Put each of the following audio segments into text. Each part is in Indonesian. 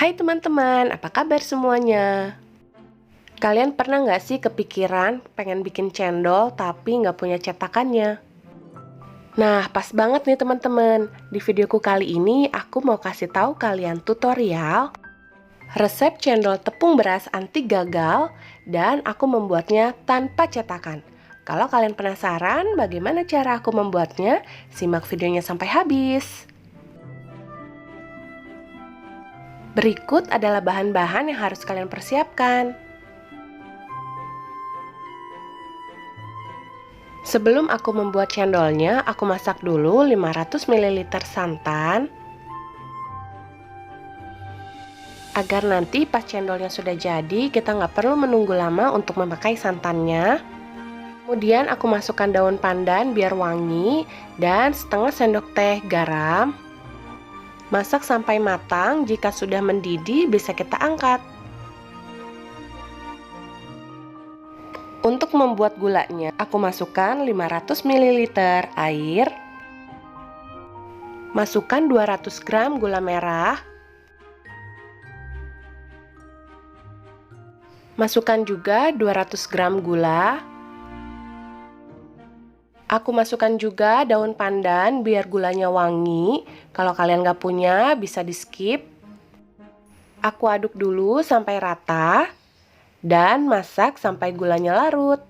Hai teman-teman, apa kabar semuanya? Kalian pernah nggak sih kepikiran pengen bikin cendol tapi nggak punya cetakannya? Nah, pas banget nih teman-teman. Di videoku kali ini aku mau kasih tahu kalian tutorial resep cendol tepung beras anti gagal dan aku membuatnya tanpa cetakan. Kalau kalian penasaran bagaimana cara aku membuatnya, simak videonya sampai habis. Berikut adalah bahan-bahan yang harus kalian persiapkan. Sebelum aku membuat cendolnya, aku masak dulu 500 ml santan agar nanti pas cendolnya sudah jadi, kita nggak perlu menunggu lama untuk memakai santannya. Kemudian aku masukkan daun pandan biar wangi dan setengah sendok teh garam. Masak sampai matang, jika sudah mendidih bisa kita angkat. Untuk membuat gulanya, aku masukkan 500 ml air. Masukkan 200 gram gula merah. Masukkan juga 200 gram gula. Aku masukkan juga daun pandan biar gulanya wangi. Kalau kalian nggak punya, bisa di skip. Aku aduk dulu sampai rata dan masak sampai gulanya larut.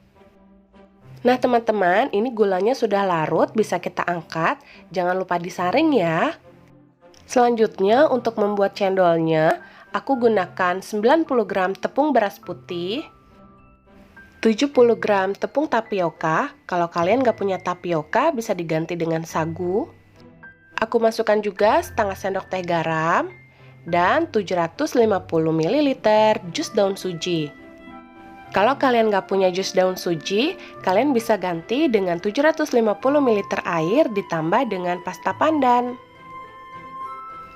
Nah teman-teman, ini gulanya sudah larut, bisa kita angkat. Jangan lupa disaring ya. Selanjutnya untuk membuat cendolnya, aku gunakan 90 gram tepung beras putih, 70 gram tepung tapioka. Kalau kalian nggak punya tapioka, bisa diganti dengan sagu. Aku masukkan juga setengah sendok teh garam dan 750 ml jus daun suji. Kalau kalian nggak punya jus daun suji, kalian bisa ganti dengan 750 ml air ditambah dengan pasta pandan.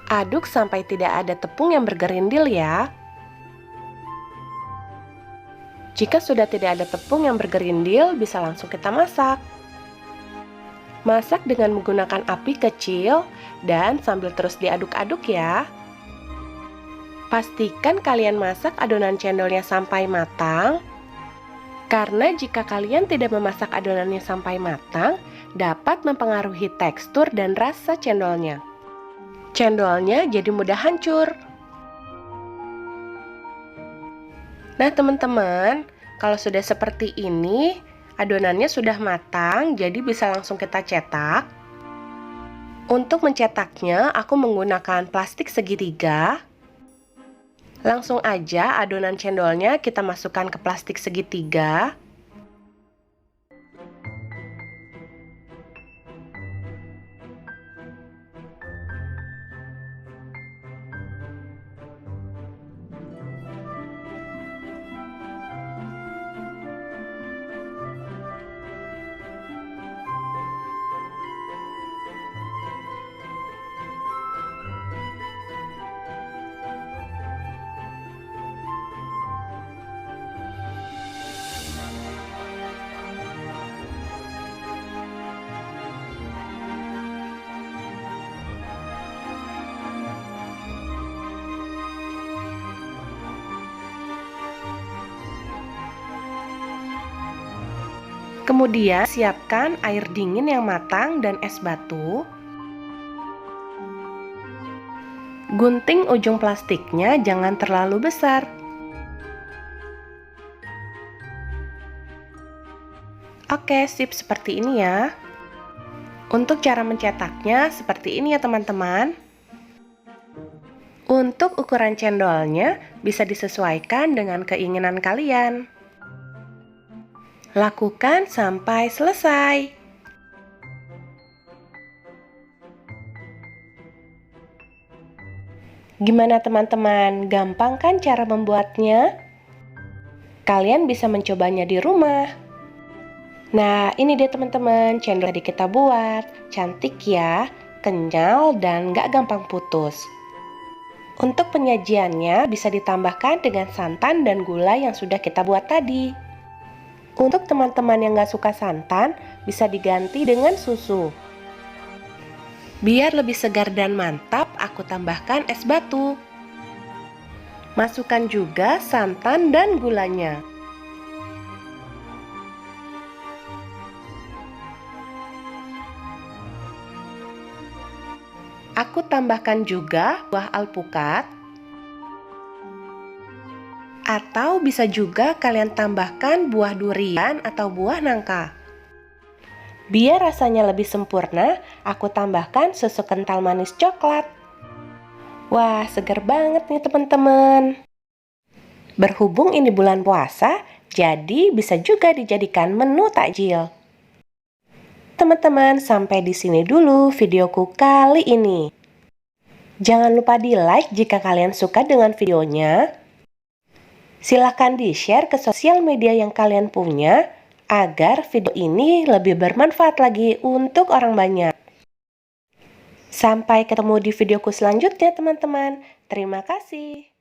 Aduk sampai tidak ada tepung yang bergerindil ya. Jika sudah tidak ada tepung yang bergerindil, bisa langsung kita masak. Masak dengan menggunakan api kecil dan sambil terus diaduk-aduk ya. Pastikan kalian masak adonan cendolnya sampai matang. Karena jika kalian tidak memasak adonannya sampai matang, dapat mempengaruhi tekstur dan rasa cendolnya. Cendolnya jadi mudah hancur. Nah teman-teman, kalau sudah seperti ini, adonannya sudah matang, jadi bisa langsung kita cetak. Untuk mencetaknya, aku menggunakan plastik segitiga. Langsung aja adonan cendolnya kita masukkan ke plastik segitiga. Kemudian siapkan air dingin yang matang dan es batu. Gunting ujung plastiknya jangan terlalu besar. Oke, sip, seperti ini ya. Untuk cara mencetaknya seperti ini ya teman-teman. Untuk ukuran cendolnya bisa disesuaikan dengan keinginan kalian. Lakukan sampai selesai. Gimana teman-teman? Gampang kan cara membuatnya? Kalian bisa mencobanya di rumah. Nah, ini dia teman-teman, cendol tadi kita buat. Cantik ya, kenyal dan gak gampang putus. Untuk penyajiannya bisa ditambahkan dengan santan dan gula yang sudah kita buat tadi. Untuk teman-teman yang gak suka santan, bisa diganti dengan susu. Biar lebih segar dan mantap, aku tambahkan es batu. Masukkan juga santan dan gulanya. Aku tambahkan juga buah alpukat, atau bisa juga kalian tambahkan buah durian atau buah nangka. Biar rasanya lebih sempurna, aku tambahkan susu kental manis coklat. Wah, segar banget nih teman-teman. Berhubung ini bulan puasa, jadi bisa juga dijadikan menu takjil. Teman-teman, sampai di sini dulu videoku kali ini. Jangan lupa di-like jika kalian suka dengan videonya. Silahkan di-share ke sosial media yang kalian punya, agar video ini lebih bermanfaat lagi untuk orang banyak. Sampai ketemu di videoku selanjutnya teman-teman. Terima kasih.